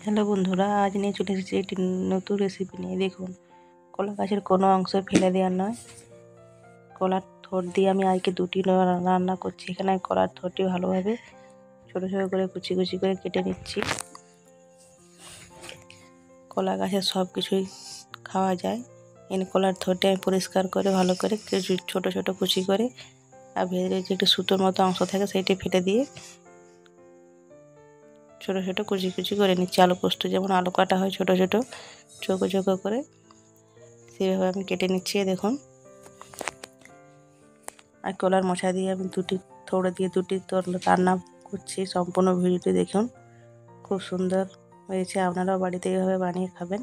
Hello বন্ধুরা, আজ নিয়ে চলে এসেছি একটি নতুন রেসিপি নিয়ে। দেখুন, কলা গাছের কোনো অংশ ফেলে দেওয়ার নয়। কলার থোড় দিয়ে আমি আজকে দুটি রান্না করছি। এখানে আমি কলার থোড়টি ভালোভাবে ছোটো ছোটো করে কুচি কুচি করে কেটে নিচ্ছি। কলা গাছের সব কিছুই খাওয়া যায়। এনে কলার থোড়টি আমি পরিষ্কার করে ভালো করে কিছু ছোটো ছোটো কুচি করে আর ভেতরে যে একটু সুতোর মতো অংশ থাকে সেইটি ফেলে দিয়ে ছোটো ছোটো কুচি কুচি করে নিচ্ছি। আলু পোস্ত যেমন আলু কাটা হয় ছোটো ছোটো চৌকো চৌকো করে, সেভাবে আমি কেটে নিচ্ছি। দেখুন, আর কলার মোচা দিয়ে আমি দুটি থোড় দিয়ে দুটি রান্না করছি। সম্পূর্ণ ভিডিওটি দেখুন, খুব সুন্দর হয়েছে। আপনারাও বাড়িতে এইভাবে বানিয়ে খাবেন।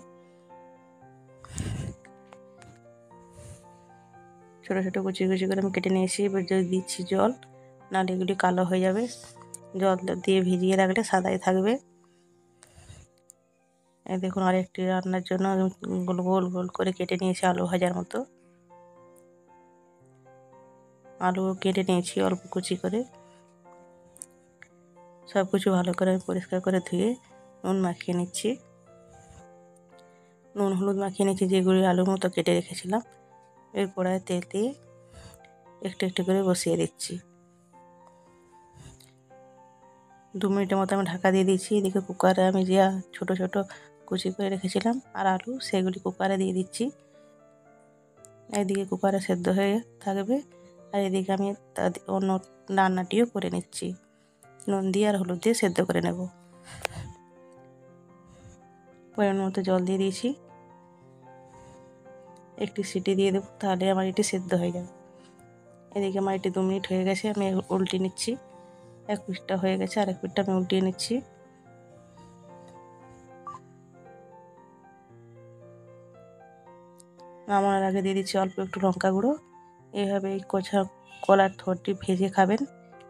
ছোটো ছোটো কুচি কুচি করে আমি কেটে নিয়েছি। এবার যদি দিচ্ছি জল, নাহলে এগুলি কালো হয়ে যাবে। জল দিয়ে ভিজিয়ে রাখলে সাদাই থাকবে। এই দেখুন, আরেকটি রান্নার জন্য গোল গোল গোল করে কেটে নিয়েছি আলু ভাজার মতো। আলু কেটে নিয়েছি অল্প কুচি করে। সব কিছু ভালো করে পরিষ্কার করে ধুয়ে নুন মাখিয়ে নিচ্ছি। নুন হলুদ মাখিয়ে নিচ্ছি যেগুলি আলুর মতো কেটে রেখেছিলাম। এর কড়ায় তেল দিয়ে একটু একটু করে বসিয়ে দিচ্ছি। 2 মিনিটের মতো আমি ঢাকা দিয়ে দিচ্ছি। এদিকে কুকারে আমি যে ছোটো ছোটো কুচি করে রেখেছিলাম আর আলু, সেগুলি কুকারে দিয়ে দিচ্ছি। এদিকে কুকারে সেদ্ধ হয়ে থাকবে আর এদিকে আমি অন্য রান্নাটিও করে নিচ্ছি। নুন দিয়ে আর হলুদ দিয়ে সেদ্ধ করে নেব। পরিমাণ মতো জল দিয়ে দিয়েছি। একটি সিটি দিয়ে দেবো, তাহলে আমার এটি সেদ্ধ হয়ে যাবে। এদিকে আমার এটি 2 মিনিট হয়ে গেছে, আমি উল্টে নিচ্ছি। এক পিঠটা হয়ে গেছে, আর এক পিঠটা আমি উল্টিয়ে নিচ্ছি। নামানোর আগে দিয়ে দিচ্ছি অল্প একটু লঙ্কা গুঁড়ো। এইভাবে এই কলার থোড়টি ভেজে খাবেন,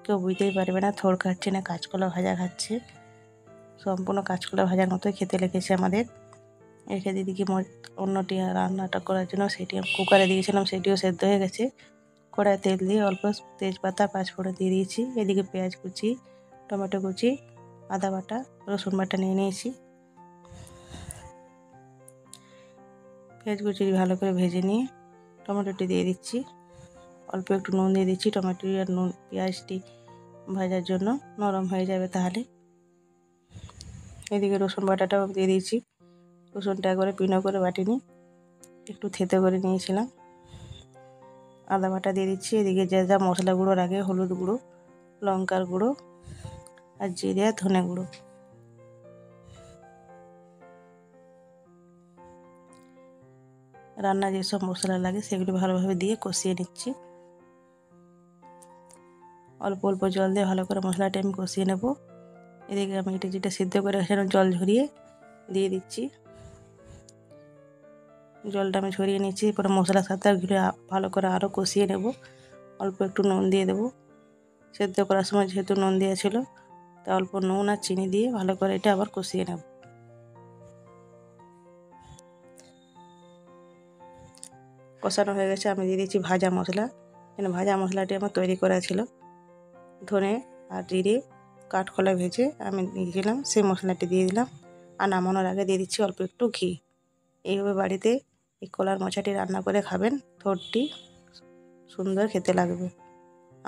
কেউ বুঝতেই পারবে না থোড় খাচ্ছে না কাঁচকলা ভাজা খাচ্ছে। সম্পূর্ণ কাঁচকলা ভাজার মতোই খেতে লেগেছে আমাদের। রেখে দিদিকে অন্যটি রান্নাটা করার জন্য সেটি কুকারে দিয়েছিলাম, সেটিও সেদ্ধ হয়ে গেছে। কড়ায় তেল দিয়ে অল্প তেজপাতা পাঁচফোড়ন দিয়ে দিয়েছি। এদিকে পেঁয়াজ কুচি, টমেটো কুচি, আদা বাটা, রসুন বাটা নিয়ে নিয়েছি। পেঁয়াজ কুচি ভালো করে ভেজে নিয়ে টমেটোটি দিয়ে দিচ্ছি। অল্প একটু নুন দিয়ে দিচ্ছি। টমেটো আর নুন পেঁয়াজটি ভাজার জন্য নরম হয়ে যাবে তাহলে। এদিকে রসুন বাটাটাও দিয়ে দিয়েছি। রসুনটা একবারে পিনো করে বাটিনি, একটু থেতো করে নিয়েছিলাম। আদা বাটা দিয়ে দিচ্ছি। এদিকে যা যা মশলা গুঁড়ো লাগে, হলুদ গুঁড়ো, লঙ্কার গুঁড়ো আর জিরে আর ধনে গুঁড়ো। রান্না যেসব মশলা লাগে সেগুলি ভালোভাবে দিয়ে কষিয়ে নিচ্ছি। অল্প অল্প জল দিয়ে ভালো করে মশলাটা আমি কষিয়ে নেব। এদিকে আমি এটা যেটা সিদ্ধ করে রেখেছিলাম জল ঝরিয়ে দিয়ে দিচ্ছি। জলটা আমি ঝরিয়ে নিচ্ছি। পরে মশলার সাথে ঘিরে ভালো করে আরও কষিয়ে নেব। অল্প একটু নুন দিয়ে দেবো। সেদ্ধ করার সময় যেহেতু নুন দেওয়া ছিল, তা অল্প নুন আর চিনি দিয়ে ভালো করে এটা আবার কষিয়ে নেব। কষানো হয়ে গেছে, আমি দিয়ে দিচ্ছি ভাজা মশলা। এখানে ভাজা মশলাটি আমার তৈরি করা ছিল। ধনে আর জিরে কাঠকলা ভেজে আমি দিয়েছিলাম, সেই মশলাটি দিয়ে দিলাম। আর নামানোর আগে দিয়ে দিচ্ছি অল্প একটু ঘি। এইভাবে বাড়িতে এই কলার মোচাটি রান্না করে খাবেন, থোড়টি সুন্দর খেতে লাগবে।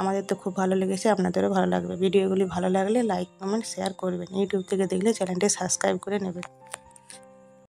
আমাদের তো খুব ভালো লেগেছে, আপনাদেরও ভালো লাগবে। ভিডিওগুলি ভালো লাগলে লাইক কমেন্ট শেয়ার করবেন। ইউটিউব থেকে দেখলে চ্যানেলটি সাবস্ক্রাইব করে নেবেন।